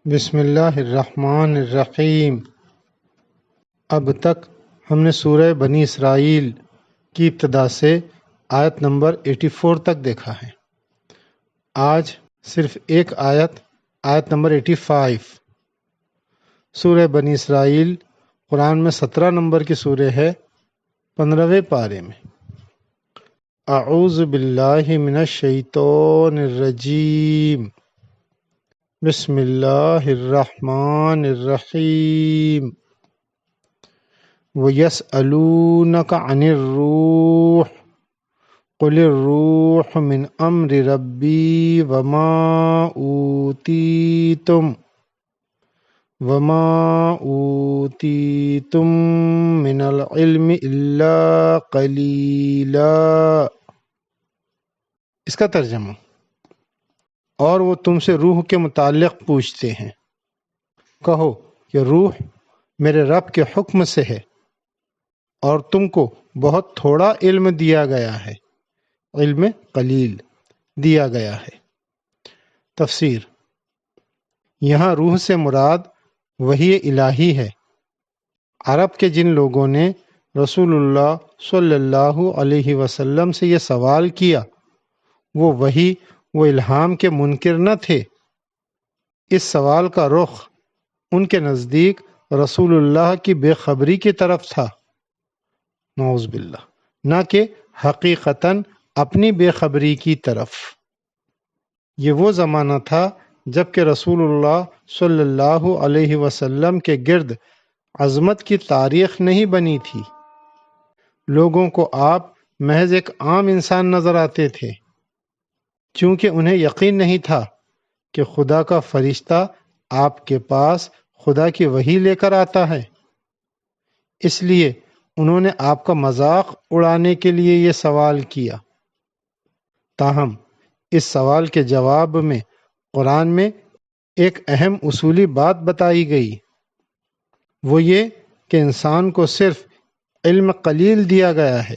بسم اللہ الرحمن الرحیم۔ اب تک ہم نے سورہ بنی اسرائیل کی ابتدا سے آیت نمبر 84 تک دیکھا ہے۔ آج صرف ایک آیت نمبر 85۔ سورہ بنی اسرائیل قرآن میں 17 نمبر کی سورہ ہے، 15ویں پارے میں۔ اعوذ باللہ من الشیطان الرجیم، بسم اللہ الرحمن الرحیم۔ وَيَسْأَلُونَكَ عَنِ الرُّوحِ قُلِ الرُّوحُ مِنْ أَمْرِ رَبِّي وَمَا أُوتِيتُم مِّنَ الْعِلْمِ إِلَّا قَلِيلًا۔ اس کا ترجمہ: اور وہ تم سے روح کے متعلق پوچھتے ہیں، کہو کہ روح میرے رب کے حکم سے ہے، اور تم کو بہت تھوڑا علم دیا گیا ہے، علم قلیل دیا گیا ہے۔ تفسیر: یہاں روح سے مراد وحی الہی ہے۔ عرب کے جن لوگوں نے رسول اللہ صلی اللہ علیہ وسلم سے یہ سوال کیا، وہ وحی و الہام کے منکر نہ تھے۔ اس سوال کا رخ ان کے نزدیک رسول اللہ کی بے خبری کی طرف تھا، نعوذ باللہ، نہ کہ حقیقتاً اپنی بے خبری کی طرف۔ یہ وہ زمانہ تھا جب کہ رسول اللہ صلی اللہ علیہ وسلم کے گرد عظمت کی تاریخ نہیں بنی تھی۔ لوگوں کو آپ محض ایک عام انسان نظر آتے تھے، چونکہ انہیں یقین نہیں تھا کہ خدا کا فرشتہ آپ کے پاس خدا کی وحی لے کر آتا ہے۔ اس لیے انہوں نے آپ کا مذاق اڑانے کے لیے یہ سوال کیا۔ تاہم اس سوال کے جواب میں قرآن میں ایک اہم اصولی بات بتائی گئی، وہ یہ کہ انسان کو صرف علم قلیل دیا گیا ہے،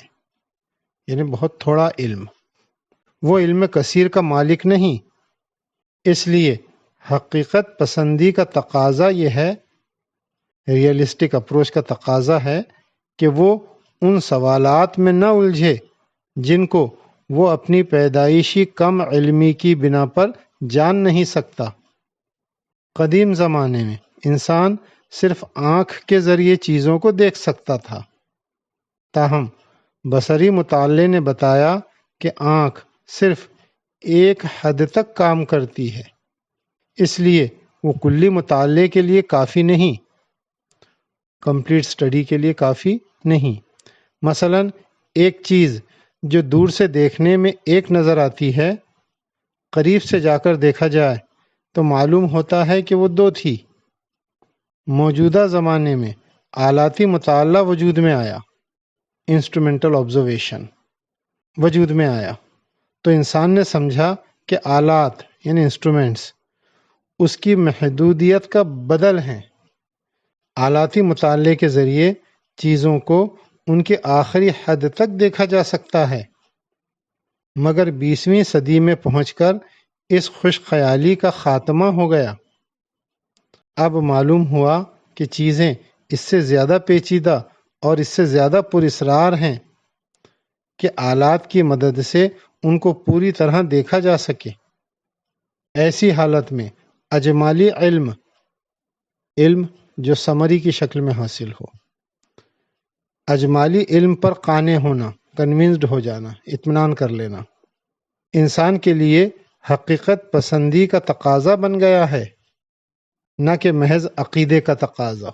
یعنی بہت تھوڑا علم۔ وہ علم کثیر کا مالک نہیں۔ اس لیے حقیقت پسندی کا تقاضا یہ ہے، ریئلسٹک اپروچ کا تقاضا ہے کہ وہ ان سوالات میں نہ الجھے جن کو وہ اپنی پیدائشی کم علمی کی بنا پر جان نہیں سکتا۔ قدیم زمانے میں انسان صرف آنکھ کے ذریعے چیزوں کو دیکھ سکتا تھا، تاہم بصری مطالعے نے بتایا کہ آنکھ صرف ایک حد تک کام کرتی ہے، اس لیے وہ کلی مطالعے کے لیے کافی نہیں، کمپلیٹ اسٹڈی کے لیے کافی نہیں۔ مثلا ایک چیز جو دور سے دیکھنے میں ایک نظر آتی ہے، قریب سے جا کر دیکھا جائے تو معلوم ہوتا ہے کہ وہ دو تھی۔ موجودہ زمانے میں آلاتی مطالعہ وجود میں آیا، انسٹرومنٹل آبزرویشن وجود میں آیا، تو انسان نے سمجھا کہ آلات یعنی انسٹرومنٹس اس کی محدودیت کا بدل ہیں۔ آلاتی مطالعے کے ذریعے چیزوں کو ان کی آخری حد تک دیکھا جا سکتا ہے، مگر 20ویں صدی میں پہنچ کر اس خوش خیالی کا خاتمہ ہو گیا۔ اب معلوم ہوا کہ چیزیں اس سے زیادہ پیچیدہ اور اس سے زیادہ پراسرار ہیں کہ آلات کی مدد سے ان کو پوری طرح دیکھا جا سکے۔ ایسی حالت میں اجمالی علم جو سمری کی شکل میں حاصل ہو، اجمالی علم پر قانع ہونا، کنونسڈ ہو جانا، اطمینان کر لینا، انسان کے لیے حقیقت پسندی کا تقاضا بن گیا ہے، نہ کہ محض عقیدے کا تقاضا۔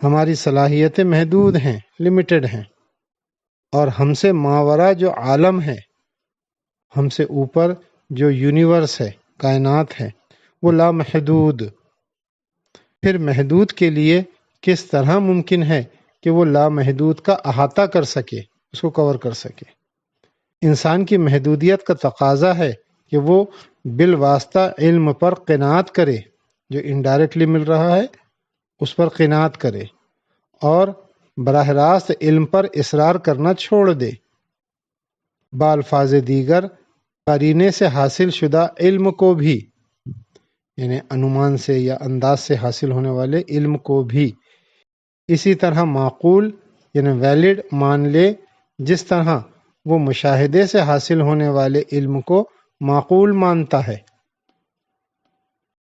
ہماری صلاحیتیں محدود ہیں، لمیٹڈ ہیں، اور ہم سے ماورا جو عالم ہے، ہم سے اوپر جو یونیورس ہے، کائنات ہے، وہ لامحدود۔ پھر محدود کے لیے کس طرح ممکن ہے کہ وہ لامحدود کا احاطہ کر سکے، اس کو کور کر سکے؟ انسان کی محدودیت کا تقاضا ہے کہ وہ بالواسطہ علم پر قناعت کرے، جو انڈائریکٹلی مل رہا ہے اس پر قناعت کرے، اور براہ راست علم پر اصرار کرنا چھوڑ دے۔ بالفاظ دیگر، قرینے سے حاصل شدہ علم کو بھی، یعنی انومان سے یا انداز سے حاصل ہونے والے علم کو بھی اسی طرح معقول یعنی ویلڈ مان لے جس طرح وہ مشاہدے سے حاصل ہونے والے علم کو معقول مانتا ہے۔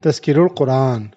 تذکیر القرآن